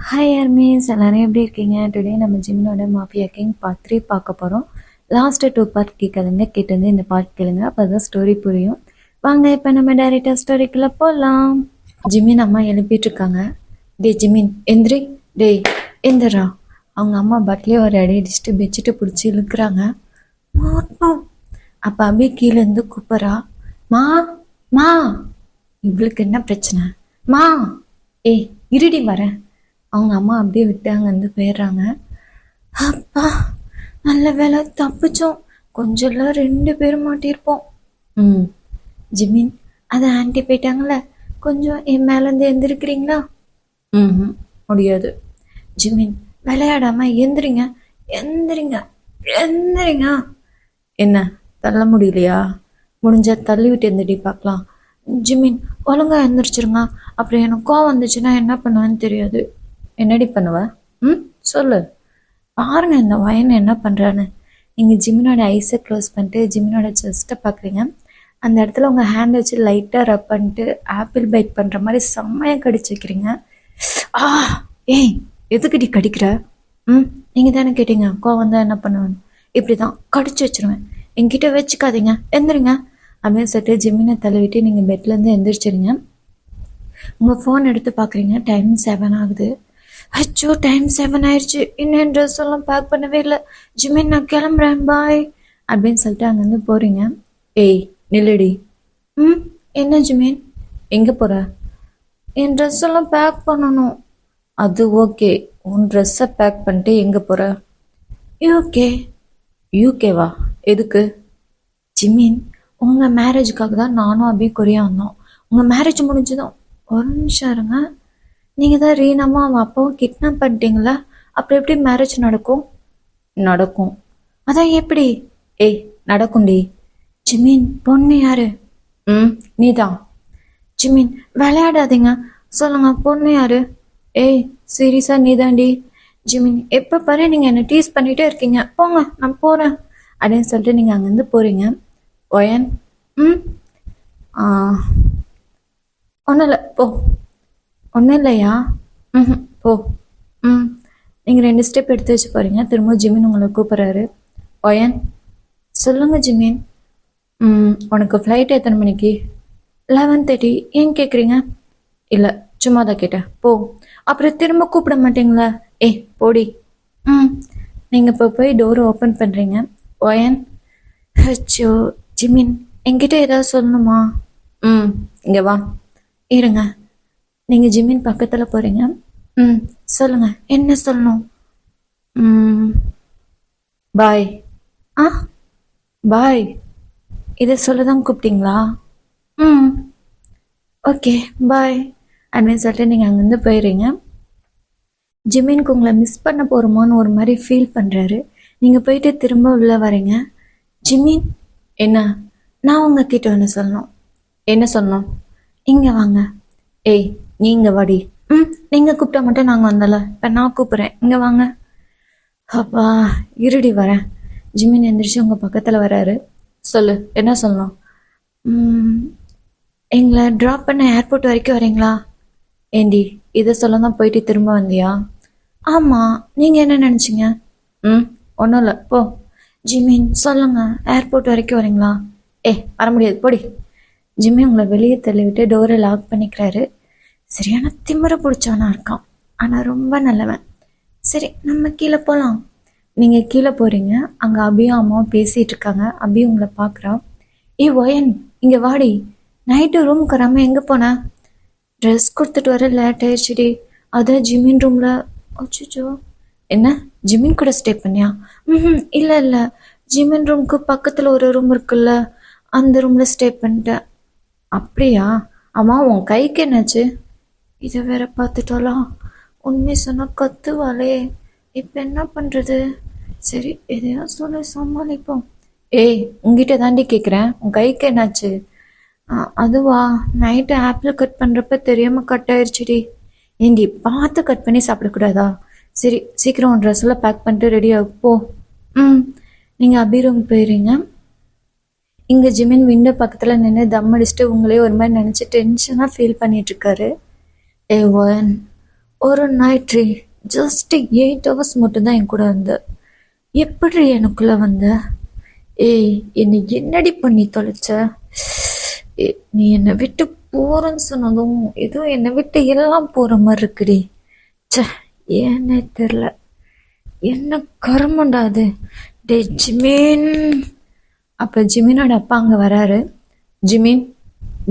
Hi armies எல்லாரும் எப்படி இருக்கீங்க? டுடே நம்ம ஜிம்னோட மாஃபியா கிங் பார்ட் 3 பார்க்க போகிறோம். லாஸ்ட்டு 2 பார்ட் கேட்காதுங்க, கேட்டு இந்த பார்ட் கேளுங்க, அப்போ தான் ஸ்டோரி புரியும். வாங்க இப்போ நம்ம டைரெக்டாக ஸ்டோரிக்குள்ளே போகலாம். ஜிமின் அம்மா எழுப்பிட்டு இருக்காங்க. டே ஜிமின் எந்திரி, டேய் எந்திரா. அவங்க அம்மா பட்லேயே ஒரு அடி அடிச்சுட்டு பெட்ஷீட்டை பிடிச்சி இழுக்கிறாங்க. அப்போ அபி கீழேருந்து கூப்பிட்றா, மா மா. இவளுக்கு என்ன பிரச்சனை? மா ஏய் இருடி வரேன். அவங்க அம்மா அப்படியே விட்டு அங்கேருந்து போயிடுறாங்க. அப்பா நல்ல வேலை தப்பிச்சோம், கொஞ்சம்ல 2 பேரும் மாட்டியிருப்போம். ஜிமின் அதை ஆன்ட்டி போயிட்டாங்களே, கொஞ்சம் என் மேலேருந்து எந்திருக்கிறீங்களா? முடியாது. ஜிமின் விளையாடாம எந்திரிங்க எந்திரிங்க எந்திரிங்க. என்ன தள்ள முடியலையா? முடிஞ்சா தள்ளி விட்டு எந்திரி பார்க்கலாம். ஜிமின் ஒழுங்கா எந்திரிச்சிருங்க, அப்புறம் எனக்கு கோவம் வந்துச்சுன்னா என்ன பண்ணுவேன்னு தெரியாது. என்னடி பண்ணுவ? சொல்லு. பாருங்க இந்த வயன் என்ன பண்ணுறான்னு. நீங்கள் ஜிமினோட ஐஸை க்ளோஸ் பண்ணிட்டு ஜிமினோட செஸ்ட்டை பார்க்குறீங்க. அந்த இடத்துல உங்கள் ஹேண்ட் வச்சு லைட்டாக ரப் பண்ணிட்டு ஆப்பிள் பைட் பண்ணுற மாதிரி செம்மையாக கடிச்சு வைக்கிறீங்க. ஏய் எதுக்குடி கடிக்கிற? நீங்கள் தானே கேட்டீங்க கோவம் தான் என்ன பண்ணுவேன்னு. இப்படி தான் கடிச்சு வச்சிருவேன், என்கிட்ட வச்சுக்காதீங்க, எந்திரிங்க அப்படின்னு சொல்லிட்டு ஜிமினை தள்ளிவிட்டு நீங்கள் பெட்லேருந்து எந்திரிச்சிருங்க. உங்கள் ஃபோன் எடுத்து பார்க்குறீங்க, டைம் 7 ஆகுது. அச்சோ டைம் 7 ஆயிடுச்சு, இன்னும் ட்ரெஸ் எல்லாம் பேக் பண்ணவே இல்லை. ஜிமின் நான் கிளம்புறேன், பாய் அப்படின்னு சொல்லிட்டு அங்கேருந்து போகிறீங்க. ஏய் நில்லுடி. என்ன ஜிமின் எங்கே போகிற? என் ட்ரெஸ் எல்லாம் பேக் பண்ணணும். அது ஓகே, உன் ட்ரெஸ்ஸை பேக் பண்ணிட்டு எங்கே போகிற? யூகே. யூகேவா? எதுக்கு? ஜிமின் உங்கள் மேரேஜுக்காக தான் நானும் அபி கொரியா வந்தோம். உங்கள் மேரேஜ் முடிஞ்சதும் ஒரு நிமிஷம் இருங்க. நீங்கள் தான் ரீனாமா அவன் அப்பாவும் கிட்னாப் பண்ணிட்டீங்களா? அப்புறம் எப்படி மேரேஜ் நடக்கும்? நடக்கும். அதான் எப்படி? ஏய் நடக்கும்டி. ஜிமின் பொண்ணு யாரு? நீதான். ஜிமின் விளையாடாதீங்க, சொல்லுங்க பொண்ணு யாரு? ஏய் சீரியஸா நீதாண்டி. ஜிமின் எப்போ பாரு நீங்கள் என்னை டீஸ் பண்ணிகிட்டே இருக்கீங்க, போங்க நான் போகிறேன் அப்படின்னு சொல்லிட்டு நீங்கள் அங்கேருந்து போகிறீங்க. ஒயன் ஒன்றும் இல்லை போ. ஒன்றும் இல்லையா? போ. நீங்கள் 2 ஸ்டெப் எடுத்து வச்சு போகிறீங்க. திரும்ப ஜிமின் உங்களை கூப்பிட்றாரு. ஒயன் சொல்லுங்கள் ஜிமின். உனக்கு ஃப்ளைட் எத்தனை மணிக்கு? 11:30. ஏன் கேட்குறீங்க? இல்லை சும்மா தான் கேட்டேன், போ. அப்புறம் திரும்ப கூப்பிட மாட்டீங்களா? ஏய் போடி. நீங்கள் இப்போ போய் டோரை ஓப்பன் பண்ணுறீங்க. ஒயன் அச்சோ ஜிமின் என்கிட்ட ஏதாவது சொல்லணுமா? இங்கே வா. இருங்க. நீங்கள் ஜிமின் பக்கத்தில் போகிறீங்க. சொல்லுங்க என்ன சொல்லணும்? பாய். பாய் இதை சொல்ல தான் கூப்பிட்டீங்களா? ஓகே பாய் அப்படின்னு சொல்லிட்டு நீங்கள் அங்கேருந்து போயிடுறீங்க. ஜிமினுக்கு உங்களை மிஸ் பண்ண போகிறோமோன்னு ஒரு மாதிரி ஃபீல் பண்ணுறாரு. நீங்கள் போயிட்டு திரும்ப உள்ளே வரீங்க. ஜிமின் என்ன? நான் உங்ககிட்ட ஒன்று சொல்லணும். என்ன சொல்லணும்? இங்கே வாங்க. ஏய் நீங்கள் வாடி. நீங்கள் கூப்பிட்டா மட்டும் நாங்கள் வந்தல, இப்போ நான் கூப்பிட்றேன், இங்கே வாங்க. அப்பா இருடி வரேன். ஜிமின் எந்திரிச்சு உங்கள் பக்கத்தில் வராரு. சொல்லு என்ன சொல்லணும்? எங்களை ட்ராப் பண்ண ஏர்போர்ட் வரைக்கும் வரீங்களா? ஏண்டி இதை சொல்ல தான் போயிட்டு திரும்ப வந்தியா? ஆமாம், நீங்கள் என்ன நினச்சிங்க? ஒன்றும் இல்லை போ. ஜிமின் சொல்லுங்க, ஏர்போர்ட் வரைக்கும் வரீங்களா? வர முடியாது போடி. ஜிம்மி உங்களை வெளியே தள்ளிவிட்டு டோரை லாக் பண்ணிக்கிறாரு. சரியான திமிர பிடிச்சவனா இருக்கான், ஆனால் ரொம்ப நல்லவன். சரி நம்ம கீழே போகலாம். நீங்கள் கீழே போகிறீங்க. அங்கே அபியும் அம்மாவும் பேசிகிட்டு இருக்காங்க. அபி உங்களை பார்க்குறா. ஒயன் இங்கே வாடி. நைட்டு ரூமுக்கு வராமல் எங்கே போன? ட்ரெஸ் கொடுத்துட்டு வர லேட் ஆயிடுச்சுடி, அதான் ஜிமின் ரூமில். அச்சோ என்ன ஜிமின் கூட ஸ்டே பண்ணியா? இல்லை இல்லை, ஜிமின் ரூமுக்கு பக்கத்தில் ஒரு ரூம் இருக்குல்ல, அந்த ரூமில் ஸ்டே பண்ணிட்டேன். அப்படியா? அம்மா உன் கைக்கு என்னாச்சு? இதை வேற பார்த்துட்டாலாம், உண்மை சொன்னால் கத்துவாளே, இப்போ என்ன பண்ணுறது? சரி எதையா சொல்ல சமாளிப்போம். உங்ககிட்ட தாண்டி கேட்குறேன், உன் கைக்கு என்னாச்சு? அதுவா, நைட்டு ஆப்பிள் கட் பண்ணுறப்ப தெரியாமல் கட் ஆயிடுச்சுடி. ஏண்டி பார்த்து கட் பண்ணி சாப்பிடக்கூடாதா? சரி சீக்கிரம் உன் ட்ரெஸ்ஸெல்லாம் பேக் பண்ணிட்டு ரெடி ஆகுப்போ. நீங்கள் அபி ரூம் போயிடுறீங்க. இங்கே ஜிமின் விண்டோ பக்கத்தில் நின்று தம் அடிச்சுட்டு உங்களே ஒரு மாதிரி நினச்சி டென்ஷனாக ஃபீல் பண்ணிகிட்ருக்காரு. ஒயன் ஒரு நைட் ஜஸ்ட் 8 hours மட்டும்தான் என் கூட இருந்த. எப்படி எனக்குள்ள வந்த? ஏய், என்னை என்னடி பண்ணி தொலைச்ச? நீ என்னை விட்டு போறேன்னு சொன்னதும் ஏதோ என்னை விட்டு எல்லாம் போற மாதிரி இருக்குடி. ச்சே, ஏன்னே தெரில. என்ன கருமண்டா அது. டே ஜிமீன். அப்போ ஜிமினோட அப்பா அங்கே வராரு. ஜிமின்,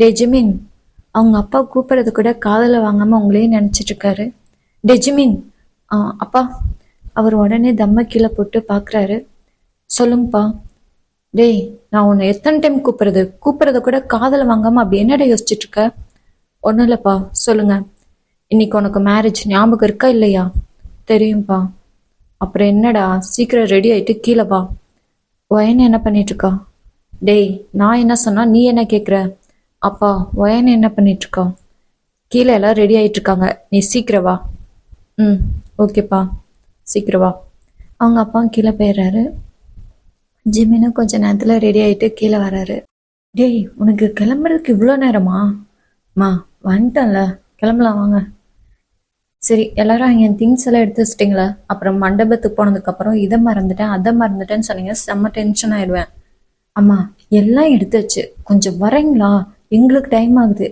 டே ஜிமின். அவங்க அப்பா கூப்பிட்றது கூட காதில் வாங்காமல் உங்களே நினச்சிட்டு இருக்காரு. டே ஜிமின். அப்பா. அவர் உடனே தம்ம கீழே போட்டு பார்க்குறாரு. சொல்லுங்கப்பா. டேய், நான் உன்னை எத்தனை டைம் கூப்பிட்றத கூட காதில் வாங்காமல் அப்படி என்னடா யோசிச்சுட்டு இருக்க? ஒன்றும் இல்லைப்பா, சொல்லுங்க. இன்னைக்கு உனக்கு மேரேஜ் ஞாபகம் இருக்கா இல்லையா? தெரியும்ப்பா. அப்புறம் என்னடா, சீக்கிரம் ரெடி ஆகிட்டு கீழே வா. ஒயன் என்ன பண்ணிட்டு இருக்கா? டேய், நான் என்ன சொன்னா நீ என்ன கேட்குற? அப்பா, ஒயன் என்ன பண்ணிட்டு இருக்கா? கீழே எல்லாம் ரெடி ஆகிட்டு இருக்காங்க, நீ சீக்கிரம் வா. ம், ஓகேப்பா, சீக்கிரம் வா. அவங்க அப்பா கீழே போயிடுறாரு. ஜிமினும் கொஞ்ச நேரத்தில் ரெடி ஆகிட்டு கீழே வராரு. டேய், உனக்கு கிளம்புறதுக்கு இவ்வளோ நேரமா? மா, வந்துட்டேன்ல, கிளம்பலாம் வாங்க. சரி, எல்லாரும் என் திங்ஸ் எல்லாம் எடுத்து வச்சிட்டிங்களா? அப்புறம் மண்டபத்துக்கு போனதுக்கப்புறம் இதை மறந்துட்டேன் அதை மறந்துட்டேன்னு சொன்னீங்க, செம்ம டென்ஷன் ஆயிடுவேன். அம்மா, எல்லாம் எடுத்தாச்சு, கொஞ்சம் வரீங்களா? எங்களுக்கு டைம் ஆகுது.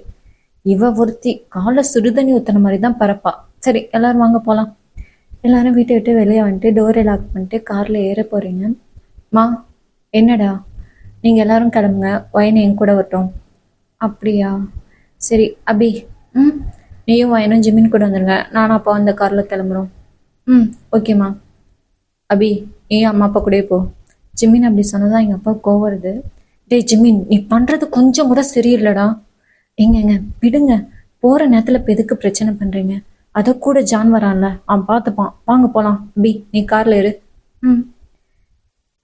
இவ ஒருத்தி காலை சுடுதண்ணி ஊற்றின மாதிரி தான் பரப்பா. சரி, எல்லாரும் வாங்க போகலாம். எல்லாரும் வீட்டை விட்டு வெளியே வந்துட்டு டோரை லாக் பண்ணிட்டு காரில் ஏற போகிறீங்க. மா, என்னடா? நீங்கள் எல்லாரும் கிளம்புங்க, ஒயனை என் கூட வரட்டும். அப்படியா? சரி அபி. ம், நீயும் ஒயனும் ஜிமின் கூட வந்துடுங்க, நானும் அப்பா அந்த காரில் கிளம்புறோம். ம், ஓகேம்மா. அபி, நீயும் அம்மா அப்பா கூடயே போ. ஜிமின் அப்படி சொன்னதான் எங்கள் அப்பா கோவம் வருது. டேய் ஜிமின், நீ பண்ணுறது கொஞ்சம் கூட சரியில்லைடா. எங்கங்க விடுங்க, போகிற நேரத்தில் இப்போ எதுக்கு பிரச்சனை பண்ணுறீங்க? அதை கூட ஜான் வரான்ல, அவன் பார்த்துப்பான். வாங்க போகலாம். அபி, நீ காரில் இரு. ம்.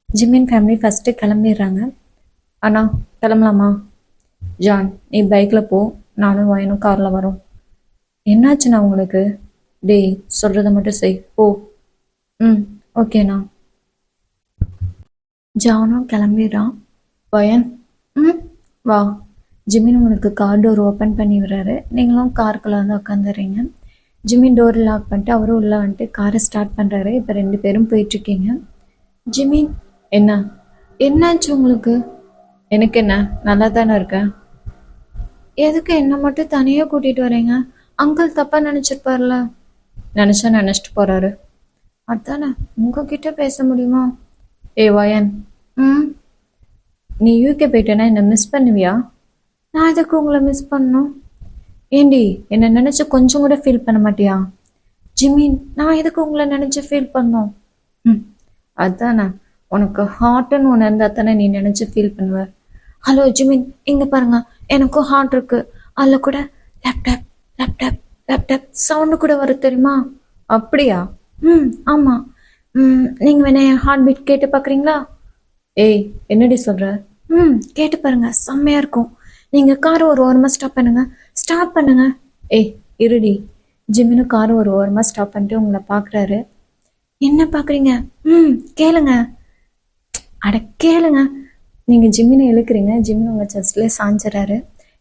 ஜிமின் ஃபேமிலி ஃபஸ்ட்டு கிளம்பிடுறாங்க. அண்ணா, கிளம்பலாமா? ஜான், நீ பைக்கில் போ, நானும் வயனும் காரில் வரோம். என்னாச்சுண்ணா உங்களுக்கு? டேய், சொல்கிறத மட்டும் செய், போ. ம், ஓகேண்ணா. ஜானும் கிளம்பிடுறான். வயன், ம், வா. ஜிமின் உங்களுக்கு கார் டோர் ஓப்பன் பண்ணி விடுறாரு. நீங்களும் காருக்குள்ளே வந்து உட்காந்துடுறீங்க. ஜிமின் டோர் லாக் பண்ணிட்டு அவரும் உள்ளே வந்துட்டு காரை ஸ்டார்ட் பண்ணுறாரு. இப்போ 2 பேரும் போயிட்டுருக்கீங்க. ஜிமின், என்னாச்சு உங்களுக்கு? எனக்கு என்ன, நல்லா தானே இருக்கேன். எதுக்கு என்ன மட்டும் தனியாக கூட்டிகிட்டு வரீங்க? அங்கிள் தப்பாக நினச்சிருப்பார்ல. நினச்சிட்டு போகிறாரு. அதானே, உங்ககிட்ட பேச முடியுமா? ஏ வயன். ம், நீ யூகே போயிட்டேன்னா என்னை மிஸ் பண்ணுவியா? நான் எதுக்கு உங்களை மிஸ் பண்ணணும்? ஏண்டி, என்னை நினச்சி கொஞ்சம் கூட ஃபீல் பண்ண மாட்டியா? ஜிமின், நான் எதுக்கு உங்களை நினச்சி ஃபீல் பண்ணோம்? ம், அதானே, உனக்கு ஹார்ட்டுன்னு ஒன்று இருந்தால் தானே நீ நினச்சி ஃபீல் பண்ணுவ. ஹலோ ஜிமின், இங்கே பாருங்க, எனக்கும் ஹார்ட் இருக்கு. அதில் கூட லேப்டாப் லேப்டாப் லேப்டாப் சவுண்டு கூட வரும் தெரியுமா? அப்படியா? ம், ஆமாம். நீங்கள் வேணா என் ஹார்ட் பீட் கேட்டு பார்க்குறீங்களா? ஏய், என்னடி சொல்கிற? ம், கேட்டு பாருங்க, செம்மையாக இருக்கும். நீங்கள் காரை ஒரு ஓரமாக ஸ்டாப் பண்ணுங்க. ஏய், இருடி. ஜிமினு காரை ஒரு ஓரமாக ஸ்டாப் பண்ணிட்டு உங்களை பார்க்குறாரு. என்ன பார்க்குறீங்க? ம், கேளுங்க. அட கேளுங்க. நீங்கள் ஜிமினை இழுக்கிறீங்க. ஜிமின் உங்கள் செஸ்ட்லேயே சாஞ்சிடறாரு.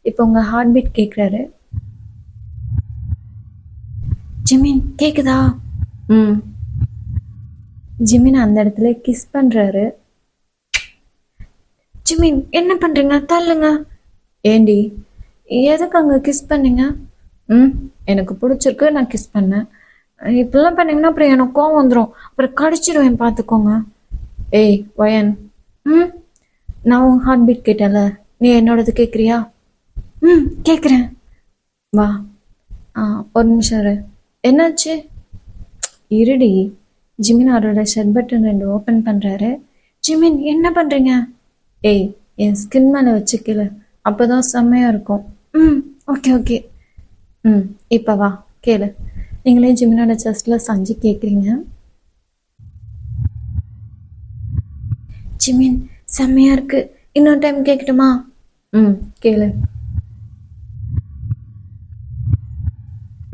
இப்போ உங்கள் ஹார்ட் பீட் கேட்குறாரு. ஜிமின், கேட்குதா? ம். ஜிமின் அந்த இடத்துல கிஸ் பண்ணுறாரு. ஜிமின், என்ன பண்ணுறீங்க? தள்ளுங்க. ஏண்டி, எதுக்கு அங்கே கிஸ் பண்ணீங்க? ம், எனக்கு பிடிச்சிருக்கு, நான் கிஸ் பண்ணேன். இப்படிலாம் பண்ணீங்கன்னா அப்புறம் எனக்கு கோவம் வந்துடும், அப்புறம் கடிச்சிடுவேன், பார்த்துக்கோங்க. ஏய் வயன். ம், நான் உன் ஹார்ட் பீட் கேட்டேன்ல, நீ என்னோடது கேட்குறியா? ம், கேட்குறேன். வா. ஒரு நிமிஷம் இரு. என்னாச்சு? இருடி. ஜிமின் அவரோட ஷர்ட் பட்டன் 2 ஓப்பன் பண்ணுறாரு. ஜிமின், என்ன பண்ணுறீங்க? ஏய், என் ஸ்கின் மேலே வச்சுக்கல, அப்போ தான் செம்மையாக இருக்கும். ம், ஓகே. ம், இப்போ வா, கேளு. நீங்களே ஜிமினோட செஸ்டில் சஞ்சு கேட்குறீங்க. ஜிமின், செம்மையாக இருக்கு, இன்னொரு டைம் கேட்கட்டுமா? ம், கேளு.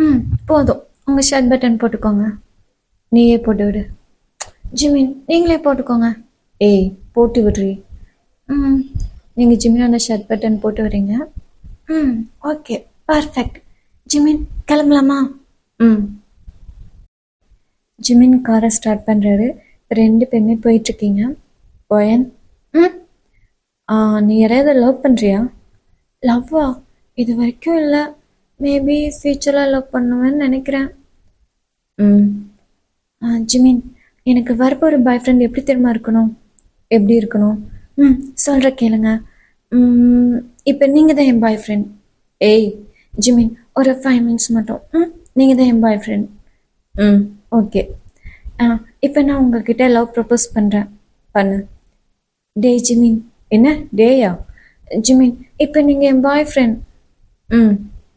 ம், போதும். உங்கள் ஷர்ட் பட்டன் போட்டுக்கோங்க. நீயே போட்டு விடு. ஜிமின், நீங்களே போட்டுக்கோங்க. ஏய், போட்டு விடுறி. ம், நீங்கள் ஜிமினோட ஷர்ட் பட்டன் போட்டு வரீங்க. ம், ஓகே, பர்ஃபெக்ட். ஜிமின், கிளம்பலாமா? ம், ஜிமின் காரை ஸ்டார்ட் பண்ணுறாரு. ரெண்டு பேருமே போயிட்டுருக்கீங்க. ஒயன், ம் நீ யாரையாவது லவ் பண்ணுறியா? லவ்வா? இது வரைக்கும் இல்லை. மேபி ஃப்யூச்சரில் லவ் பண்ணுவேன்னு நினைக்கிறேன். ம் ஜிமின், எனக்கு வரப்போ ஒரு பாய் ஃப்ரெண்ட் எப்படி தெரியுமா இருக்கணும்? எப்படி இருக்கணும்? சொல்கிற கேளுங்க. இப்போ நீங்கள் தான் என் பாய் ஃப்ரெண்ட். ஏய் ஜிமின், ஒரு 5 மினிட்ஸ் மட்டும். நீங்கள் தான் என் பாய் ஃப்ரெண்ட். ஓகே. இப்போ நான் உங்ககிட்ட லவ் ப்ரப்போஸ் பண்ணுறேன். பண்ணு. டே ஜிமின். என்ன டேயா? ஜிமின், இப்போ நீங்கள் என் பாய் ஃப்ரெண்ட்.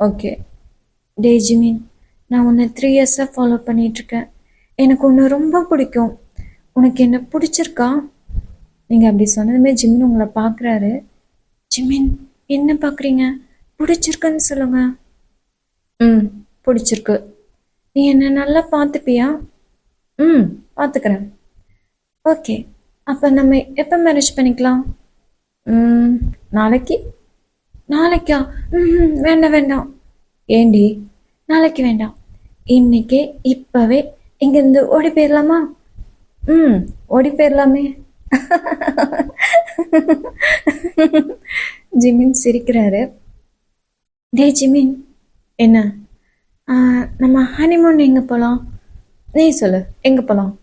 ஓகே. டே ஜிமின், நான் உன்னை 3 இயர்ஸாக ஃபாலோ பண்ணிகிட்ருக்கேன். எனக்கு உன்னை ரொம்ப பிடிக்கும். உனக்கு என்ன பிடிச்சிருக்கா? நீங்கள் அப்படி சொன்னதுமே ஜிமின் உங்களை பார்க்குறாரு. ஜிமின், என்ன பார்க்குறீங்க? பிடிச்சிருக்குன்னு சொல்லுங்க. பிடிச்சிருக்கு. நீ என்ன நல்லா பார்த்துப்பியா? பார்த்துக்கிறேன். ஓகே, அப்போ நம்ம எப்போ மேரேஜ் பண்ணிக்கலாம்? நாளைக்கு. நாளைக்கா? வேண்டாம் வேண்டாம். ஏண்டி? நாளைக்கு வேண்டாம், இன்னைக்கே இப்போவே இங்கேருந்து ஓடி போயிடலாமா? ஓடி போயிடலாமே. ஜிமின் சிரிக்கிறாரு. டே ஜிமின், என்ன? நம்ம ஹனிமூன் எங்கே போகலாம்? நீ சொல்லு, எங்கே போகலாம்?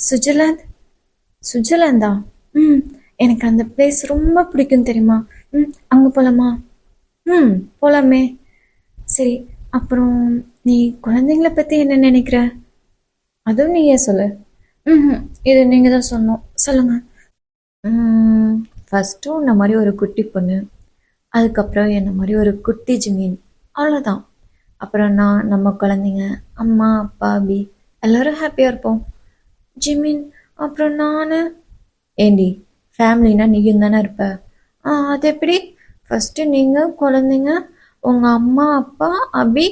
சுவிட்சர்லாந்து. சுவிட்சர்லாந்தா? எனக்கு அந்த பிளேஸ் ரொம்ப பிடிக்கும் தெரியுமா? அங்கே போகலாமா? போகலாமே. சரி, அப்புறம் நீ குழந்தைங்கள பற்றி என்ன நினைக்கிற? அதுவும் நீயே சொல்லு. இது நீங்கள் தான் சொன்னோம், சொல்லுங்கள். ஃபஸ்ட்டு இந்த மாதிரி ஒரு குட்டி பொண்ணு, அதுக்கப்புறம் என்ன மாதிரி ஒரு குட்டி ஜிமின், அவ்வளோதான். அப்புறம் நான், நம்ம குழந்தைங்க, அம்மா அப்பா அபி எல்லோரும் ஹாப்பியாக இருப்போம். ஜிமின், அப்புறம் நான். ஏண்டி, ஃபேமிலினா நீயும் தானே இருப்ப? அது எப்படி? ஃபஸ்ட்டு நீங்கள், குழந்தைங்க, உங்கள் அம்மா அப்பா அபி,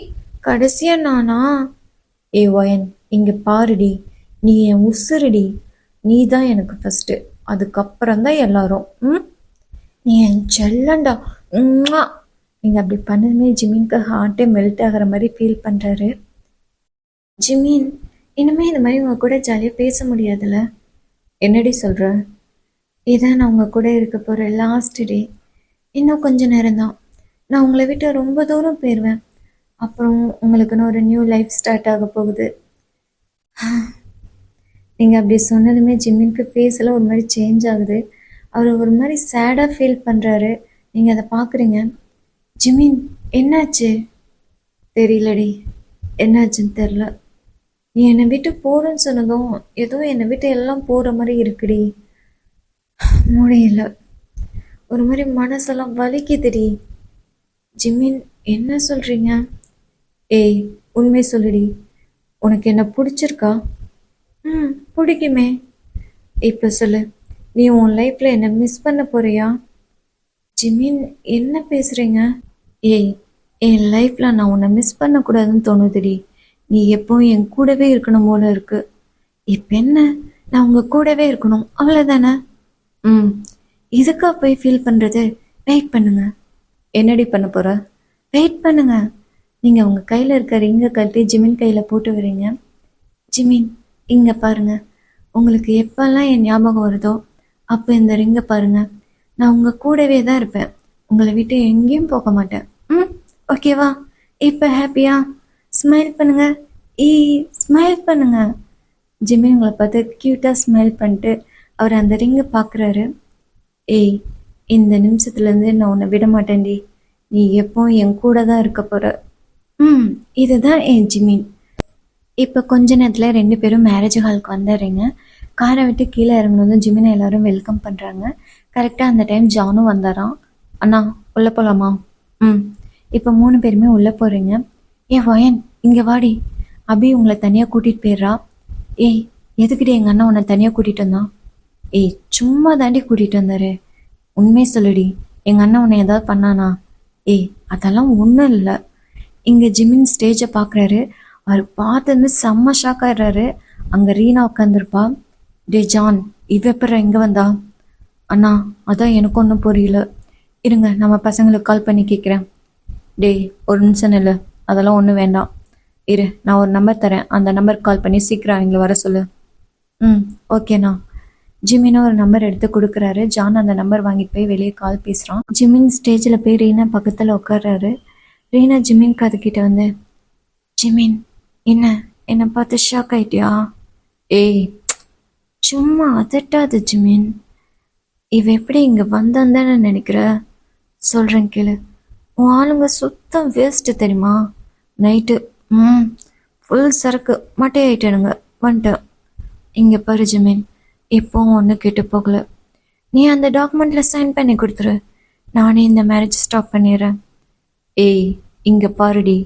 கடைசியாக நானா? ஏ ஒயன், இங்கே பாருடி, நீ என் உசுருடி. நீ தான் எனக்கு ஃபஸ்ட்டு, அதுக்கப்புறம்தான் எல்லாரும். நீ என் செல்லண்டா. நீங்கள் அப்படி பண்ணதுமே ஜிமின்க்கு ஹார்ட்டே மெல்ட் ஆகிற மாதிரி ஃபீல் பண்ணுறாரு. ஜிமின், இனிமேல் இந்த மாதிரி உங்கள் கூட ஜாலியாக பேச முடியாதுல்ல? என்னடி சொல்கிற? இதான் நான் உங்கள் கூட இருக்க போகிற லாஸ்ட் டே. இன்னும் கொஞ்சம் நேரம்தான், நான் உங்களை விட்டு ரொம்ப தூரம் போயிடுவேன். அப்புறம் உங்களுக்குன்னு ஒரு நியூ லைஃப் ஸ்டார்ட் ஆக போகுது. நீங்கள் அப்படி சொன்னதுமே ஜிம்மினுக்கு ஃபேஸில் ஒரு மாதிரி சேஞ்ச் ஆகுது. அவர் ஒரு மாதிரி சேடாக ஃபீல் பண்ணுறாரு. நீங்கள் அதை பார்க்குறீங்க. ஜிமின், என்னாச்சு? தெரியலடி, என்னாச்சுன்னு தெரில. நீ என்னை விட்டு போகிறேன்னு சொன்னதும் ஏதோ என்னை விட்டு எல்லாம் போகிற மாதிரி இருக்குடி. முடியல, ஒரு மாதிரி மனசெல்லாம் வலிக்குதுடி. ஜிமின், என்ன சொல்கிறீங்க? ஏய், உண்மை சொல்லுடி, உனக்கு என்ன பிடிச்சிருக்கா? பிடிக்குமே. இப்போ சொல்லு, நீ உன் லைஃப்பில் என்னை மிஸ் பண்ண போறியா? ஜிமின், என்ன பேசுகிறீங்க? ஏய், என் லைஃப்பில் நான் உன்னை மிஸ் பண்ணக்கூடாதுன்னு தோணுதுடி. நீ எப்போவும் என் கூடவே இருக்கணும் போல இருக்கு. இப்போ என்ன, நான் உங்கள் கூடவே இருக்கணும், அவ்வளோதானே? இதுக்கா போய் ஃபீல் பண்ணுறது? வெயிட் பண்ணுங்க. என்னடி பண்ண போகிற? வெயிட் பண்ணுங்க. நீங்கள் உங்கள் கையில் இருக்க ரிங்கை கழட்டி ஜிமின் கையில் போட்டு வரீங்க. ஜிமின், இங்கே பாருங்க, உங்களுக்கு எப்போல்லாம் என் ஞாபகம் வருதோ அப்போ இந்த ரிங்கை பாருங்கள். நான் உங்கள் கூடவே தான் இருப்பேன், உங்களை விட்டு எங்கேயும் போக மாட்டேன். ஓகேவா? இப்போ ஹாப்பியா? ஸ்மைல் பண்ணுங்க. ஸ்மைல் பண்ணுங்க. ஜிமின் உங்களை பார்த்து க்யூட்டாக ஸ்மைல் பண்ணிட்டு அவர் அந்த ரிங்கை பார்க்குறாரு. ஏய், இந்த நிமிஷத்துலேருந்து நான் உன்னை விட மாட்டேன்டி. நீ எப்போ என் கூட தான் இருக்க போகிற. இதுதான் என் ஜிமின். இப்போ கொஞ்ச நேரத்தில் 2 பேரும் மேரேஜ் ஹாலுக்கு வந்துடுறீங்க. காரை விட்டு கீழே இறங்கினதும் ஜிமினை எல்லாரும் வெல்கம் பண்ணுறாங்க. கரெக்டாக அந்த டைம் ஜானும் வந்தாராம். அண்ணா, உள்ளே போகலாமா? இப்போ 3 பேருமே உள்ளே போகிறீங்க. ஏன் வயன், இங்கே வாடி. அபி உங்களை தனியாக கூட்டிகிட்டு போயிடுறா. ஏய், எதுக்கிட்டே எங்கள் அண்ணா உன்னை தனியாக கூட்டிகிட்டு வந்தான்? ஏய், சும்மா தாண்டி கூட்டிகிட்டு வந்தாரு. உண்மையை சொல்லுடி, எங்கள் அண்ணா உன்னை ஏதாவது பண்ணானா? ஏய், அதெல்லாம் ஒன்றும் இல்லை. இங்கே ஜிமின் ஸ்டேஜை பார்க்குறாரு. அவர் பார்த்ததுமே செம்ம ஷாக் ஆகிடுறாரு. அங்கே ரீனா உட்காந்துருப்பா. டே ஜான், இது எப்போ இங்கே வந்தா? அண்ணா, அதான் எனக்கு ஒன்றும் புரியல. இருங்க, நம்ம பசங்களுக்கு கால் பண்ணி கேட்குறேன். டே, ஒரு நிமிஷம் இல்லை, அதெல்லாம் ஒன்றும் வேண்டாம். இரு, நான் ஒரு நம்பர் தரேன், அந்த நம்பருக்கு கால் பண்ணி சீக்கிரம் அவங்கள வர சொல்லு. ம், ஓகேண்ணா. ஜிமினா ஒரு நம்பர் எடுத்து கொடுக்குறாரு. ஜான் அந்த நம்பர் வாங்கிட்டு போய் வெளியே கால் பேசுகிறான். ஜிமின் ஸ்டேஜில் போய் ரீனா பக்கத்தில் உட்கார்றாரு. ரீனா ஜிமின் காதுகிட்ட வந்து, ஜிமின் என்ன என்னை பார்த்து ஷாக் ஆயிட்டியா? ஏய், சும்மா அதட்டாது ஜிமின். இவ எப்படி இங்கே வந்தான்னு தானே நினைக்கிற? சொல்கிறேன் கேளு. உன் ஆளுங்க சுத்தம் வேஸ்ட்டு தெரியுமா? நைட்டு ஃபுல் சரக்கு மட்டையாயிட்டானுங்க. வந்துட்டேன். இங்கே பாரு ஜிமின், இப்போவும் ஒன்றும் கெட்டு போகல. நீ அந்த டாக்குமெண்ட்டில் சைன் பண்ணி கொடுத்துரு. நானே இந்த மேரேஜ் ஸ்டாப் பண்ணிடுறேன். ஏய், இங்கே பாருடி,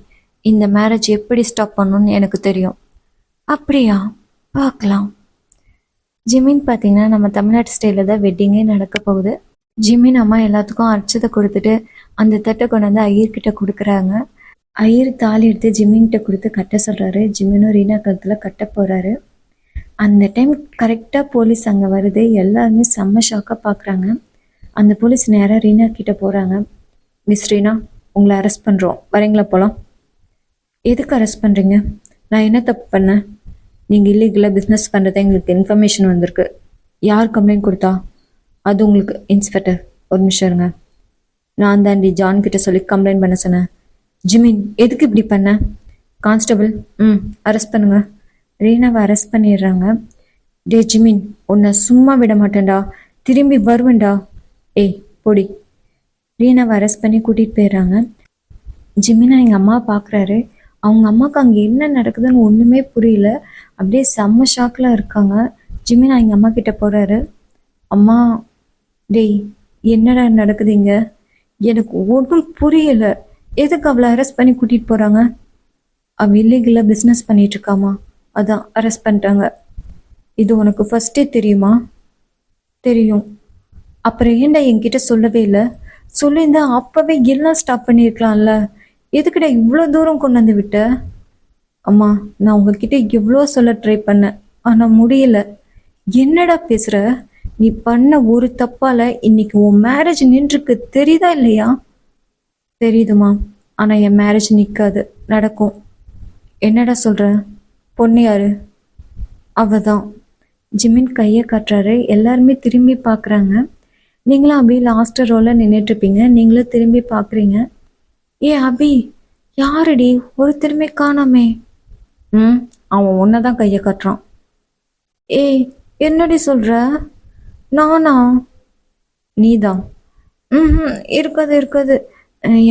இந்த மேரேஜ் எப்படி ஸ்டாப் பண்ணணும்னு எனக்கு தெரியும். அப்படியா? பார்க்கலாம். ஜிமின் பார்த்தீங்கன்னா நம்ம தமிழ்நாட்டு ஸ்டைலில் தான் வெட்டிங்கே நடக்க போகுது. ஜிமின் அம்மா எல்லாத்துக்கும் அர்ச்சதை கொடுத்துட்டு அந்த தட்டை கொண்டு வந்து ஐயர்கிட்ட கொடுக்குறாங்க. ஐயர் தாலி எடுத்து ஜிமின்கிட்ட கொடுத்து கட்ட சொல்கிறாரு. ஜிமினும் ரீனா கழுத்தில் கட்ட போகிறாரு. அந்த டைம் கரெக்டாக போலீஸ் அங்கே வருது. எல்லாருமே செம்ம ஷாக்காக பார்க்குறாங்க. அந்த போலீஸ் நேராக ரீனா கிட்டே போகிறாங்க. மிஸ் ரீனா, உங்களை அரெஸ்ட் பண்ணுறோம், வரீங்களா போகலாம்? எதுக்கு அரெஸ்ட் பண்ணுறீங்க? நான் என்ன தப்பு பண்ணேன்? நீங்கள் இல்லீகலாக பிஸ்னஸ் பண்ணுறத எங்களுக்கு இன்ஃபர்மேஷன் வந்திருக்கு. யார் கம்ப்ளைண்ட் கொடுத்தா? அது உங்களுக்கு இன்ஸ்பெக்டர். ஒரு நிமிஷம் இருங்க, நான் தாண்டி ஜான் கிட்ட சொல்லி கம்ப்ளைண்ட் பண்ண சொன்னேன். ஜிமின், எதுக்கு இப்படி பண்ண? கான்ஸ்டபிள், அரெஸ்ட் பண்ணுங்க. ரீனாவை அரெஸ்ட் பண்ணிடுறாங்க. டே ஜிமின், உன்னை சும்மா விட மாட்டேன்டா, திரும்பி வருவேன்டா. ஏய் பொடி. ரீனாவை அரெஸ்ட் பண்ணி கூட்டிகிட்டு போயிடுறாங்க. ஜிமினா எங்கள் அம்மா பார்க்குறாரு. அவங்க அம்மாவுக்கு அங்கே என்ன நடக்குதுன்னு ஒன்றுமே புரியல. அப்படியே செம்ம ஷாக்கில் இருக்காங்க. ஜிமினா எங்கள் அம்மா கிட்ட போகிறாரு. அம்மா, டேய் என்னடா நடக்குதுங்க? எனக்கு ஒன்றும் புரியலை. எதுக்கு அவளை அரெஸ்ட் பண்ணி கூட்டிகிட்டு போகிறாங்க? அவள் இல்லீகலாக பிஸ்னஸ் பண்ணிட்டு இருக்காமா, அதான் அரெஸ்ட் பண்ணிட்டாங்க. இது உனக்கு ஃபஸ்ட்டே தெரியுமா? தெரியும். அப்புறம் ஏன்டா என்கிட்ட சொல்லவே இல்லை? சொல்லியிருந்தா அப்போவே எல்லாம் ஸ்டாப் பண்ணியிருக்கலாம்ல. எதுக்கிட்ட இவ்வளோ தூரம் கொண்டு வந்து விட்ட? அம்மா, நான் உங்ககிட்ட எவ்வளோ சொல்ல ட்ரை பண்ணேன், ஆனால் முடியல. என்னடா பேசுகிற? நீ பண்ண ஒரு தப்பால் இன்னைக்கு உன் மேரேஜ் நின்றுருக்கு, தெரியுதா இல்லையா? தெரியுதுமா, ஆனால் என் மேரேஜ் நிற்காது, நடக்கும். என்னடா சொல்கிற? பொண்ணு யாரு? அவ தான். ஜிமின் கையை காட்டுறாரு. எல்லாருமே திரும்பி பார்க்குறாங்க. நீங்களும் அபி லாஸ்ட் ரோவில் நின்றுட்டுருப்பீங்க. நீங்களும் திரும்பி பார்க்குறீங்க. ஏ அபி, யாருடி? ஒருத்தருமே காணாமே. அவன் ஒன்றை தான் கையை காட்டுறான். ஏய், என்னடி சொல்கிற? நானா? நீதான். இருக்காது இருக்காது.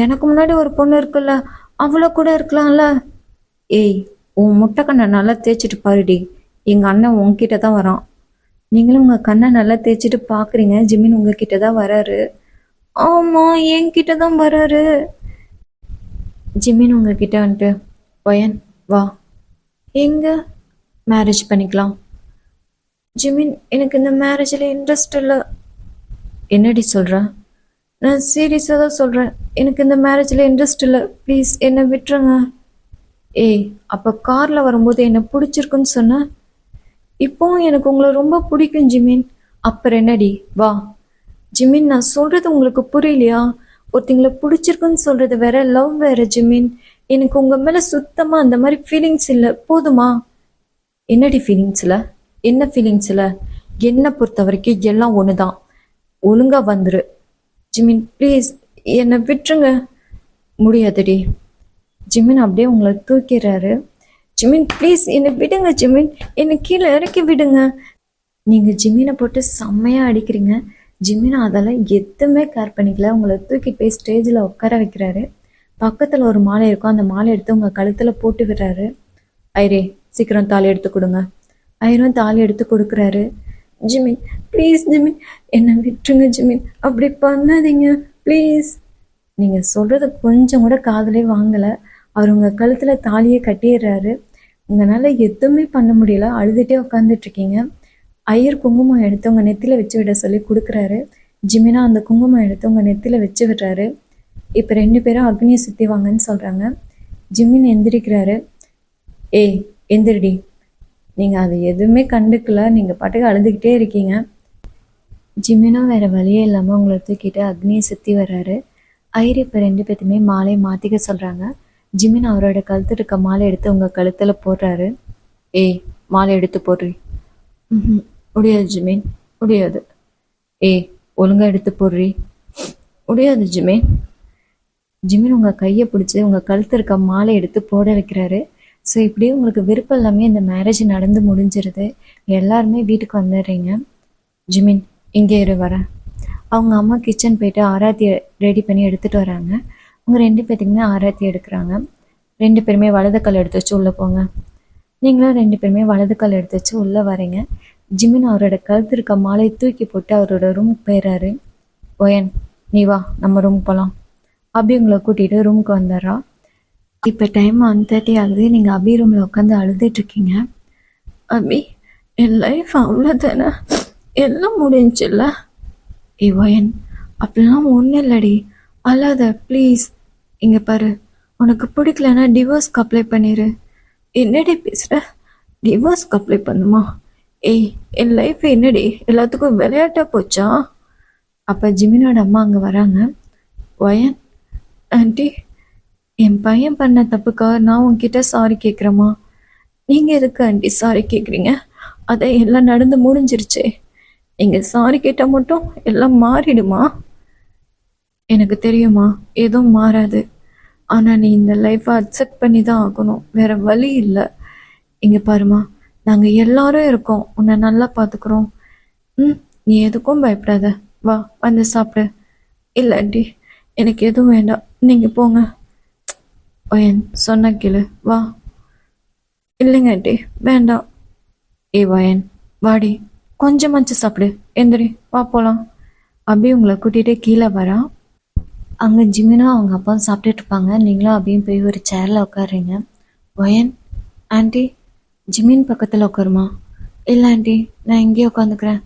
எனக்கு முன்னாடி ஒரு பொண்ணு இருக்குல்ல, அவ்வளோ கூட இருக்கலாம்ல. ஏய், உன் முட்டை கண்ணை நல்லா தேய்ச்சிட்டு பாருடி. எங்கள் அண்ணன் உங்ககிட்ட தான் வரான். நீங்களும் உங்கள் கண்ணை நல்லா தேய்ச்சிட்டு பார்க்குறீங்க. ஜிமின் உங்ககிட்ட தான் வராரு. ஆமாம், என்கிட்ட தான் வராரு. ஜிமின் உங்ககிட்ட வந்துட்டு, பையன் வா, எங்க மேரேஜ் பண்ணிக்கலாம்? ஜிமின், எனக்கு இந்த மேரேஜில் இன்ட்ரெஸ்ட் இல்லை. என்னடி சொல்கிற? நான் சீரியஸாக தான் சொல்கிறேன். எனக்கு இந்த மேரேஜில் இன்ட்ரெஸ்ட் இல்லை, ப்ளீஸ் என்னை விட்டுருங்க. ஏய், அப்போ காரில் வரும்போது என்னை பிடிச்சிருக்குன்னு சொன்னேன். இப்போவும் எனக்கு உங்களை ரொம்ப பிடிக்கும் ஜிமின். அப்புறம் என்னடி, வா. ஜிமின், நான் சொல்கிறது உங்களுக்கு புரியலையா? ஒருத்தங்களை பிடிச்சிருக்குன்னு சொல்கிறது வேற, லவ் வேற ஜிமின். எனக்கு உங்கள் மேலே சுத்தமாக அந்த மாதிரி ஃபீலிங்ஸ் இல்லை, போதுமா? என்னடி ஃபீலிங்ஸில்? என்ன ஃபீலிங்ஸில்? என்னை பொறுத்த வரைக்கும் எல்லாம் ஒன்று தான். ஒழுங்காக வந்துரு ஜிமின், ப்ளீஸ் என்னை விட்டுருங்க. முடியாதுடி. ஜிமின் அப்படியே உங்களை தூக்கிறாரு. ஜிமின், ப்ளீஸ் என்னை விடுங்க ஜிமின், என்னை கீழே இறக்கி விடுங்க. நீங்கள் ஜிமினை போட்டு செம்மையாக அடிக்கிறீங்க. ஜிமின் அதெல்லாம் எதுவுமே கேர் பண்ணிக்கல. உங்களை தூக்கி போய் ஸ்டேஜில் உட்கார வைக்கிறாரு. பக்கத்தில் ஒரு மாலை இருக்கும், அந்த மாலை எடுத்து உங்கள் கழுத்தில் போட்டு விடுறாரு. ஐரே, சீக்கிரம் தாலி எடுத்து கொடுங்க. ஐரும் தாலி எடுத்து கொடுக்குறாரு. ஜிமின், ப்ளீஸ் ஜிமின், என்னை விட்டுருங்க ஜிமின், அப்படி பண்ணாதீங்க ப்ளீஸ். நீங்கள் சொல்கிறது கொஞ்சம் கூட காதலே வாங்கலை. அவர் உங்கள் கழுத்தில் தாலியை கட்டிடுறாரு. உங்களால் எதுவுமே பண்ண முடியல, அழுதுகிட்டே உட்காந்துட்ருக்கீங்க. ஐயர் குங்குமம் எடுத்து உங்கள் நெத்தியில் வச்சு விட சொல்லி கொடுக்குறாரு. ஜிமினா அந்த குங்குமம் எடுத்து உங்கள் நெத்தியில் வச்சு விடுறாரு. இப்போ 2 பேரும் அக்னியை சுற்றி வாங்கன்னு சொல்கிறாங்க. ஜிமின் எந்திரிக்கிறாரு. ஏய் எந்திரிடி. நீங்கள் அது எதுவுமே கண்டுக்கல, நீங்கள் பாட்டுக்கு அழுதுகிட்டே இருக்கீங்க. ஜிமினும் வேறு வழியே இல்லாமல் உங்களை தூக்கிட்டு அக்னியை சுற்றி வர்றாரு. ஐயர் இப்போ 2 பேர்த்துமே மாலையை மாற்றிக்க சொல்கிறாங்க. ஜிமின் அவரோட கழுத்து இருக்க மாலை எடுத்து உங்கள் கழுத்தில் போடுறாரு. ஏய், மாலை எடுத்து போடுறி. ம், முடியாது ஜிமின், முடியாது. ஏய், ஒழுங்கா எடுத்து போடுறி. முடியாது ஜிமின். ஜிமின் உங்கள் கையை பிடிச்சி உங்கள் கழுத்து இருக்க மாலை எடுத்து போட வைக்கிறாரு. ஸோ இப்படியே உங்களுக்கு விருப்பம் எல்லாமே இந்த மேரேஜ் நடந்து முடிஞ்சிருது. எல்லாருமே வீட்டுக்கு வந்துடுறீங்க. ஜிமின், இங்கே இரு வரேன். அவங்க அம்மா கிச்சன் போயிட்டு ஆராத்தி ரெடி பண்ணி எடுத்துகிட்டு வராங்க. உங்கள் 2 பேர்த்துக்குமே ஆராத்தி எடுக்கிறாங்க. 2 பேருமே வலது கால் எடுத்து வச்சு உள்ளே போங்க. நீங்களும் 2 பேருமே வலது கால் எடுத்து வச்சு உள்ளே வரீங்க. ஜிமின் அவரோட கழுத்து இருக்க மாலையை தூக்கி போட்டு அவரோட ரூமுக்கு போயிடுறாரு. ஓயன், நீ வா, நம்ம ரூம் போகலாம். அபி உங்களை கூட்டிகிட்டு ரூமுக்கு வந்துடுறா. இப்போ டைம் 1:30 ஆகுது. நீங்கள் அபி ரூமில் உட்காந்து அழுதுட்ருக்கீங்க. அபி, என் லைஃப் அவ்வளோதானே, எல்லாம் முடிஞ்சில்ல. ஓயன், அப்படிலாம் ஒன்றும் இல்லடி, அல்லாத ப்ளீஸ். இங்கே பாரு, உனக்கு பிடிக்கலன்னா டிவோர்ஸ்க்கு அப்ளை பண்ணிடு. என்னடி பேசுகிற? டிவோர்ஸ்க்கு அப்ளை பண்ணுமா? ஏய், என் லைஃப் என்னடி எல்லாத்துக்கும் விளையாட்டாக போச்சா? அப்போ ஜிமினோட அம்மா அங்கே வராங்க. ஒயன் ஆண்டி, என் பையன் பண்ண தப்புக்காக நான் உன்கிட்ட சாரி கேட்குறேம்மா. நீங்கள் எதுக்கு ஆண்டி சாரி கேட்குறீங்க? அதை எல்லாம் நடந்து முடிஞ்சிருச்சே. நீங்கள் சாரி கேட்டால் மட்டும் எல்லாம் மாறிடுமா? எனக்கு தெரியுமா, எதுவும் மாறாது. ஆனால் நீ இந்த லைஃப்பை அக்செப்ட் பண்ணி தான் ஆகணும், வேற வழி இல்லை. இங்கே பாருமா, நாங்கள் எல்லாரும் இருக்கோம், உன்னை நல்லா பார்த்துக்குறோம். நீ எதுக்கும் பயப்படாத. வா, வந்து சாப்பிடு. இல்லை ஆண்டி, எனக்கு எதுவும் வேண்டாம், நீங்கள் போங்க. ஒயன், சொன்ன கேளு, வா. இல்லைங்க ஆண்டி, வேண்டாம். ஒயன், வாடி, கொஞ்சமாச்சு சாப்பிடு. எந்திரி, வா போகலாம். அபி உங்களை கூட்டிகிட்டே கீழே வரா. அங்கே ஜிமினும் அவங்க அப்பாவும் சாப்பிட்டுட்டு இருப்பாங்க. நீங்களும் அபியும் போய் ஒரு சேரில் உட்காடுறீங்க. ஒயன், ஆண்டி, ஜிமின் பக்கத்தில் உட்காருமா? இல்லை ஆண்டி, நான் இங்கேயே உட்காந்துக்கிறேன்.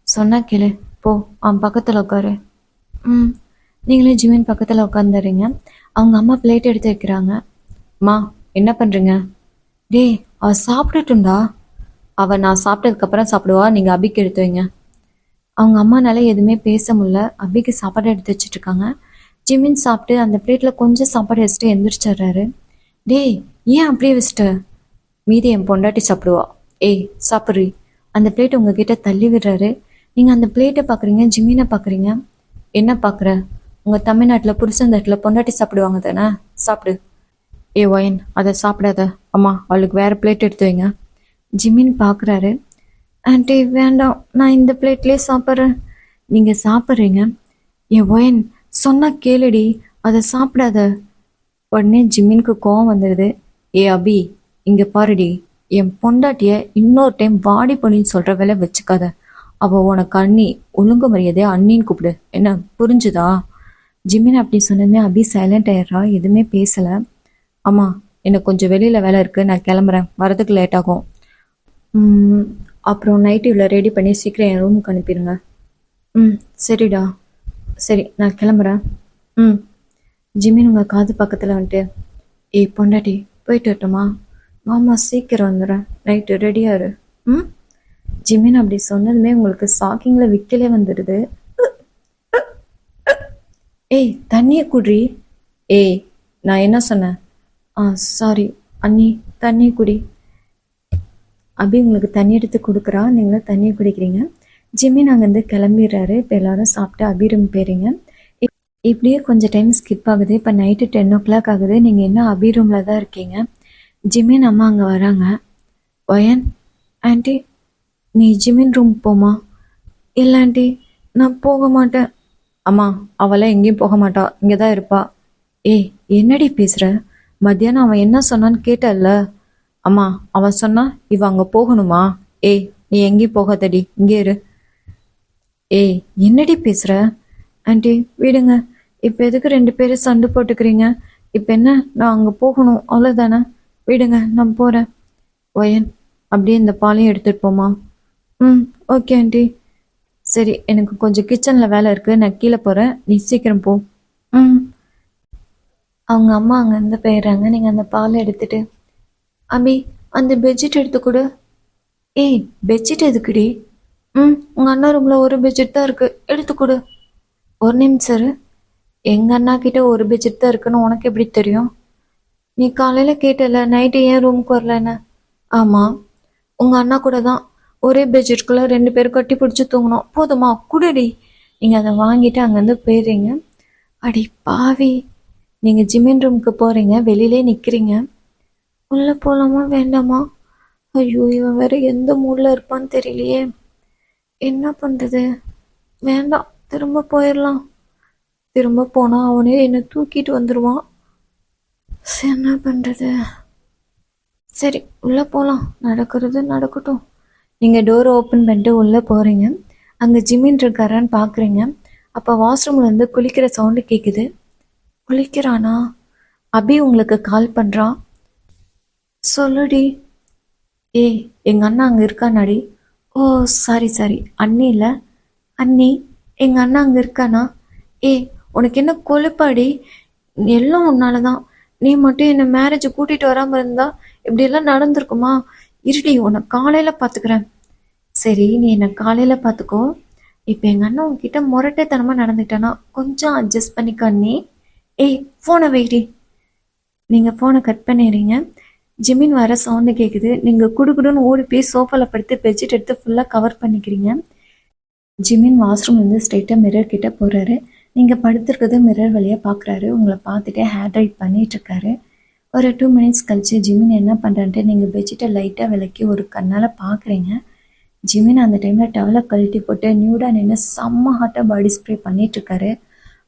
சொன்னா கேளு, போ, அவன் பக்கத்தில் உட்காரு. நீங்களும் ஜிமின் பக்கத்தில் உட்காந்துறீங்க. அவங்க அம்மா பிளேட் எடுத்து வைக்கிறாங்க. அம்மா, என்ன பண்ணுறீங்க? டேய், அவள் சாப்பிட்டுட்டுண்டா. அவள் நான் சாப்பிட்டதுக்கப்புறம் சாப்பிடுவா, நீங்கள் அபிக்கு எடுத்து வைங்க. அவங்க அம்மானால எதுவுமே பேச முடியல. அபிக்கு சாப்பாடு எடுத்து வச்சுட்ருக்காங்க. ஜிமின் சாப்பிட்டு அந்த பிளேட்டில் கொஞ்சம் சாப்பாடு வச்சுட்டு எந்திரிச்சிட்றாரு. டேய், ஏன் அப்படியே வச்சுட்ட? மீதி என் பொண்டாட்டி சாப்பிடுவா. ஏய், சாப்பிட்றி. அந்த பிளேட் உங்ககிட்ட தள்ளி விடுறாரு. நீங்கள் அந்த பிளேட்டை பார்க்குறீங்க, ஜிமினை பார்க்குறீங்க. என்ன பார்க்குற? உங்கள் தமிழ்நாட்டில் புருஷன் தட்டில் பொண்டாட்டி சாப்பிடுவாங்க தானே, சாப்பிடு. ஒயன், அதை சாப்பிடாத. அம்மா, அவளுக்கு வேறு பிளேட் எடுத்து வைங்க. ஜிமின் பார்க்குறாரு. ஆண்டி, வேண்டாம், நான் இந்த பிளேட்லேயே சாப்பிட்றேன். நீங்கள் சாப்பிட்றீங்க. ஒயன், சொன்னால் கேளுடி, அதை சாப்பிடாத. உடனே ஜிமினுக்கு கோவம் வந்துடுது. அபி, இங்கே பாருடி, என் பொண்டாட்டியை இன்னொரு டைம் வாடி பண்ணின்னு சொல்கிற வேலை வச்சுக்காத. அவள் உனக்கு அண்ணி, ஒழுங்கு மரியாதையா அண்ணின்னு கூப்பிடு, என்ன புரிஞ்சுதா? ஜிமின் அப்படி சொன்னதுமே அபி சைலண்ட் ஆயிடுறா, எதுவுமே பேசலை. அம்மா, எனக்கு கொஞ்சம் வெளியில் வேலை இருக்குது, நான் கிளம்புறேன், வரதுக்கு லேட் ஆகும். அப்புறம் நைட்டு இவ்வளோ ரெடி பண்ணி சீக்கிரம் என் ரூமுக்கு அனுப்பிடுங்க. சரிடா. சரி, நான் கிளம்புறேன். ஜிமின் உங்கள் காது பக்கத்தில் வந்துட்டு, பொண்டாட்டி போயிட்டு வரட்டுமா? மாமா, சீக்கிரம் வந்துடுறேன், நைட்டு ரெடியாரு. ஜிமின் அப்படி சொன்னதுமே உங்களுக்கு ஷாக்கிங்கில் விக்கலே வந்துடுது. தண்ணியை குடி. நான் என்ன சொன்னேன்? சாரி அண்ணி, தண்ணி குடி. அபி உங்களுக்கு தண்ணி எடுத்து கொடுக்குறா, நீங்களும் தண்ணியை குடிக்கிறீங்க. ஜிமின் அங்கேருந்து கிளம்பிடுறாரு. இப்போ எல்லாரும் சாப்பிட்டு அபி ரூம் போயிறீங்க. இப்படியே கொஞ்சம் டைம் ஸ்கிப் ஆகுது. இப்போ நைட்டு 10 o'clock ஆகுது. நீங்கள் இன்னும் அபி ரூமில் தான் இருக்கீங்க. ஜிமின் அம்மா அங்கே வராங்க. ஒயன், ஆண்டி, நீ ஜிமின் ரூம் போமா? இல்லை ஆண்டி, நான் போக மாட்டேன். அம்மா, அவளாம் எங்கேயும் போக மாட்டா, இங்கே தான் இருப்பா. என்னடி பேசுகிற? மத்தியானம் அவன் என்ன சொன்னான்னு கேட்டல்ல? அம்மா, அவன் சொன்னா இவ அங்கே போகணுமா? நீ எங்கேயும் போகாதடி, இங்கே இரு. என்னடி பேசுகிற? ஆண்டி, விடுங்க. இப்போ எதுக்கு 2 பேரும் சண்டை போட்டுக்கிறீங்க? இப்போ என்ன, நான் அங்கே போகணும் அவ்வளோதானே? விடுங்க, நான் போகிறேன். ஒயன், அப்படியே இந்த பாலையும் எடுத்துகிட்டு போமா? Okay aunty. சரி, எனக்கு கொஞ்சம் கிச்சனில் வேலை இருக்குது, நான் கீழே போகிறேன், நீ சீக்கிரம் போ. அவங்க அம்மா அங்கேருந்து போயிடுறாங்க. நீங்கள் அந்த பாலை எடுத்துட்டு, அபி, அந்த பெட்ஷீட் எடுத்து கொடு. பெட்ஷீட் எதுக்குடி? உங்கள் அண்ணா ரூமில் ஒரு பெட்ஷீட் தான் இருக்குது, எடுத்து கொடு. ஒரு நிமிஷம், எங்கள் அண்ணா கிட்ட ஒரு பெட்ஷீட் தான் இருக்குன்னு உனக்கு எப்படி தெரியும்? நீ காலையில் கேட்டல நைட்டு ஏன் ரூமுக்கு வரலன்னு. ஆமாம், உங்கள் அண்ணா கூட தான் ஒரே பெட்ஷீட்குள்ளே 2 பேரும் கட்டி பிடிச்சி தூங்கணும். போதுமா, குடுடி. நீங்கள் அதை வாங்கிட்டு அங்கேருந்து போயிடுறீங்க. அடி பாவி, நீங்கள் ஜிமின் ரூமுக்கு போகிறீங்க, வெளியிலே நிற்கிறீங்க. உள்ளே போகலாமா வேண்டாமா? ஐயோ, இவன் வேற எந்த மூடில் இருப்பான்னு தெரியலையே. என்ன பண்ணுறது? வேண்டாம், திரும்ப போயிடலாம். திரும்ப போனால் அவனே என்னை தூக்கிட்டு வந்துடுவான். என்ன பண்ணுறது? சரி, உள்ளே போகலாம். நடக்கிறது நடக்கட்டும். நீங்கள் டோரை ஓப்பன் பண்ணிட்டு உள்ளே போகிறீங்க. அங்கே ஜிமின் இருக்காரான்னு பார்க்குறீங்க. அப்போ வாஷ்ரூம்லேருந்து குளிக்கிற சவுண்டு கேட்குது. குளிக்கிறானா? அபி உங்களுக்கு கால் பண்ணுறான். சொல்லுடி. ஏய், எங்கள் அண்ணா அங்கே இருக்கானாடி. ஓ சாரி, அண்ணி இல்லை. அண்ணி, எங்கள் அண்ணா அங்கே இருக்கானா? ஏய், உனக்கு என்ன கொழுப்பாடி? எல்லாம் உன்னால தான். நீ மட்டும் என்னை மேரேஜ் கூட்டிகிட்டு வராமல் இருந்தா இப்படியெல்லாம் நடந்திருக்குமா? இருடி, உன்னை காலையில் பார்த்துக்கிறேன். சரி, நீ என்னை காலையில் பார்த்துக்கோ. இப்போ எங்கள் அண்ணன் உங்ககிட்ட முரட்டைத்தனமாக நடந்துக்கிட்டானா கொஞ்சம் அட்ஜஸ்ட் பண்ணிக்க அண்ணி. ஏய், ஃபோனை வைடி. நீங்கள் ஃபோனை கட் பண்ணிடுறீங்க. ஜிமின் வர சவுண்டு கேட்குது. நீங்கள் குடுகுடுன்னு ஓடி போய் சோஃபாவில் படுத்து பெட்ஷீட் எடுத்து ஃபுல்லாக கவர் பண்ணிக்கிறீங்க. ஜிமின் வாஷ்ரூம்லேருந்து ஸ்ட்ரெயிட்டாக மிரர் கிட்டே போகிறாரு. நீங்கள் படுத்துருக்கிறது மிரர் வழியாக பார்க்குறாரு. உங்களை பார்த்துட்டே ஹேர் ரைட் பண்ணிகிட்ருக்காரு. ஒரு 2 மினிட்ஸ் கழிச்சு ஜிமின் என்ன பண்ணுறான்ட்டு நீங்கள் பெட்ஷீட்டை லைட்டாக விலக்கி ஒரு கண்ணால் பார்க்குறீங்க. ஜிமின் அந்த டைமில் டவலை கழட்டி போட்டு நியூடாக நின்று செம்ம ஹாட்டாக பாடி ஸ்ப்ரே பண்ணிகிட்ருக்காரு.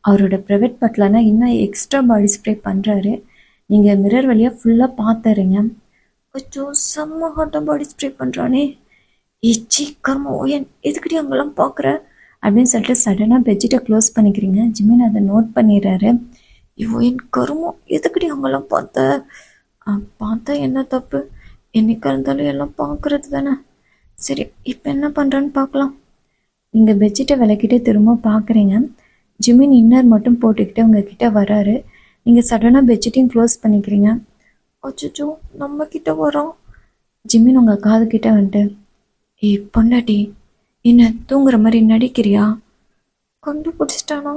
அவரோட ப்ரைவேட் பட்லனா இன்னும் எக்ஸ்ட்ரா பாடி ஸ்ப்ரே பண்ணுறாரு. நீங்கள் மிரர் வழியாக ஃபுல்லாக பார்த்துறீங்க. அச்சோ, செம்ம ஹாட்டாக பாடி ஸ்ப்ரே பண்ணுறானே. ஏச்சி கர்மம், ஓயன் எதுக்கிட்டே அங்கெல்லாம் பார்க்குற அப்படின்னு சொல்லிட்டு சடனாக பெட்ஷீட்டை க்ளோஸ் பண்ணிக்கிறீங்க. ஜிமின் அதை நோட் பண்ணிடுறாரு. ஓயன் கருமம், எதுக்கிட்டே அங்கெல்லாம் பார்த்தா என்ன தப்பு? என்னைக்கா இருந்தாலும் எல்லாம் பார்க்குறது தானே. சரி, இப்போ என்ன பண்ணுறான்னு பார்க்கலாம். நீங்கள் பெட்ஷீட்டை விளக்கிட்டு திரும்ப பார்க்குறீங்க. ஜிமின் இன்னர் மட்டும் போட்டுக்கிட்டு உங்ககிட்ட வராரு. நீங்கள் சடனாக பெட்ஷீட்டையும் க்ளோஸ் பண்ணிக்கிறீங்க. அச்சோ, நம்ம கிட்ட வரோம். ஜிமின் உங்கள் காது கிட்ட வந்துட்டு, ஏய் பொண்டாட்டி, என்ன தூங்குற மாதிரி நடிக்கிறியா? கண்டுபிடிச்சிட்டானா?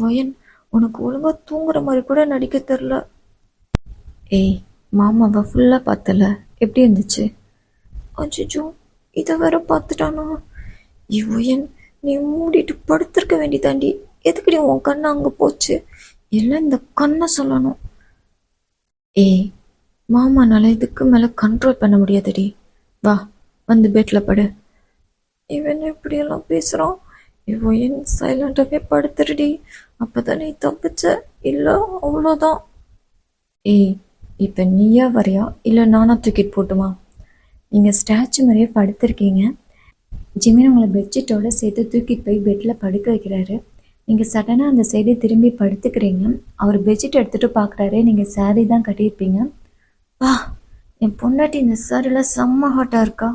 ஓயன், உனக்கு ஒழுங்காக தூங்குற மாதிரி கூட நடிக்க தெரில. ஏய், மாமாவை ஃபுல்லாக பார்த்தல, எப்படி இருந்துச்சு? அச்சோ, இதை வேற பார்த்துட்டானா? ஓயன், நீ மூடிட்டு படுத்திருக்க வேண்டியதாண்டி. எதுக்கடி உன் கண்ணை அங்கே போச்சு? எல்லாம் இந்த கண்ணை சொல்லணும். ஏய், மாமானால இதுக்கு மேலே கண்ட்ரோல் பண்ண முடியாதுடி. வா, வந்து பெட்டில் படு. இவன் இப்படியெல்லாம் பேசுகிறான். இவன் சைலண்டாகவே படுத்துருடி. அப்போ தான் நீ தப்பிச்ச, இல்லை அவ்வளோதான். ஏய், இப்போ நீயா வரையா இல்லை நானா தூக்கிட்டு போட்டுமா? நீங்கள் ஸ்டாச்சு மாதிரியே படுத்திருக்கீங்க. ஜிமின் உங்களை பெட்ஷீட்டோடு சேர்த்து தூக்கிட்டு போய் பெட்டில் படுக்க வைக்கிறாரு. நீங்கள் சடனாக அந்த சைடே திரும்பி படுத்துக்கிறீங்க. அவர் பெட்ஷீட் எடுத்துகிட்டு பார்க்குறாரு. நீங்கள் சாரீ தான் கட்டியிருப்பீங்க. வா, என் பொண்டாட்டி இந்த சாரியில் செம்ம ஹாட்டாக இருக்கா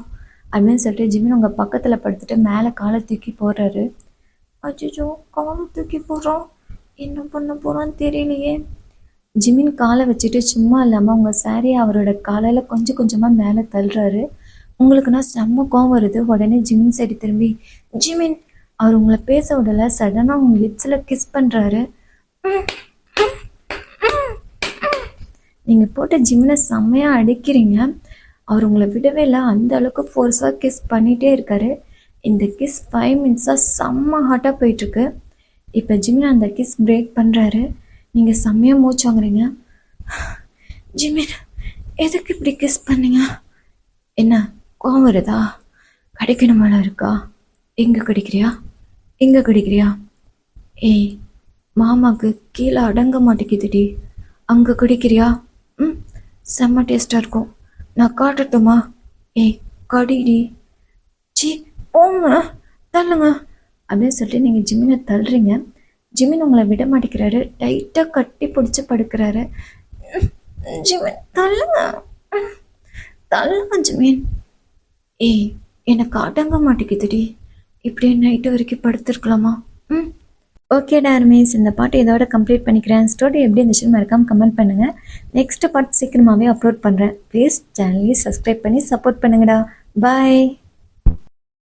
அப்படின்னு சொல்லிட்டு ஜிமின் உங்கள் பக்கத்தில் படுத்துட்டு மேலே காலை தூக்கி போடுறாரு. அச்சோ, காலை தூக்கி போடுறான். என்ன பண்ண போகிறான்னு தெரியலையே. ஜிமின் காலை வச்சுட்டு சும்மா இல்லாமல் உங்கள் சாரியை அவரோட காலையில் கொஞ்சம் கொஞ்சமாக மேலே தள்ளுறாரு. உங்களுக்குன்னா செம்ம கோவம் வருது. உடனே ஜிமின் சைடு திரும்பி, ஜிமின், அவர் உங்களை பேச விடல. சடனாக உங்கள் லிப்ஸில் கிஸ் பண்ணுறாரு. நீங்கள் போட்ட ஜிமினை செம்மையாக அடிக்கிறீங்க. அவர் உங்களை விடவே இல்லை. அந்த அளவுக்கு ஃபோர்ஸாக கிஸ் பண்ணிகிட்டே இருக்காரு. இந்த கிஸ் 5 மினிட்ஸாக செம்ம ஹாட்டாக போயிட்டுருக்கு. இப்போ ஜிமின் அந்த கிஸ் பிரேக் பண்ணுறாரு. நீங்கள் செம்மையாக மூச்சு வாங்குறீங்க. ஜிமின், எதுக்கு இப்படி கிஸ் பண்ணீங்க? என்ன கோவம் வருதா? கடிக்கணும் மேலே இருக்கா? எங்கே கடிக்கிறியா? எங்கே கடிக்கிறியா? ஏய், மாமாவுக்கு கீழே அடங்க மாட்டேங்குதுடி. அங்கே கடிக்கிறியா? செம்ம டேஸ்ட்டாக இருக்கும். நான் காட்டட்டுமா? ஏய், கடிடி. சி, போங்க, தள்ளுங்க அப்படின்னு சொல்லிட்டு நீங்கள் ஜிமினை தள்ளுறீங்க. ஜிமின் உங்களை விட மாட்டேங்கிறாரு. டைட்டாக கட்டி பிடிச்சி படுக்கிறாரு. ஜிமின், தள்ளுங்க, தள்ளுங்க ஜிமின். ஏய், எனக்கு அடங்க மாட்டேங்குதுடி. இப்படியே நைட்டு வரைக்கும் படுத்துருக்கலாமா? ஓகே டார்மீஸ், இந்த பாட்டு இதோட கம்ப்ளீட் பண்ணிக்கிறேன். ஸ்டோரி எப்படி இருந்துச்சுன்னு மறக்காமல் கமெண்ட் பண்ணுங்கள். நெக்ஸ்ட் பார்ட் சீக்கிரமாகவே அப்லோட் பண்ணுறேன். ப்ளீஸ் சேனலையும் சப்ஸ்கிரைப் பண்ணி சப்போர்ட் பண்ணுங்கடா. பாய்.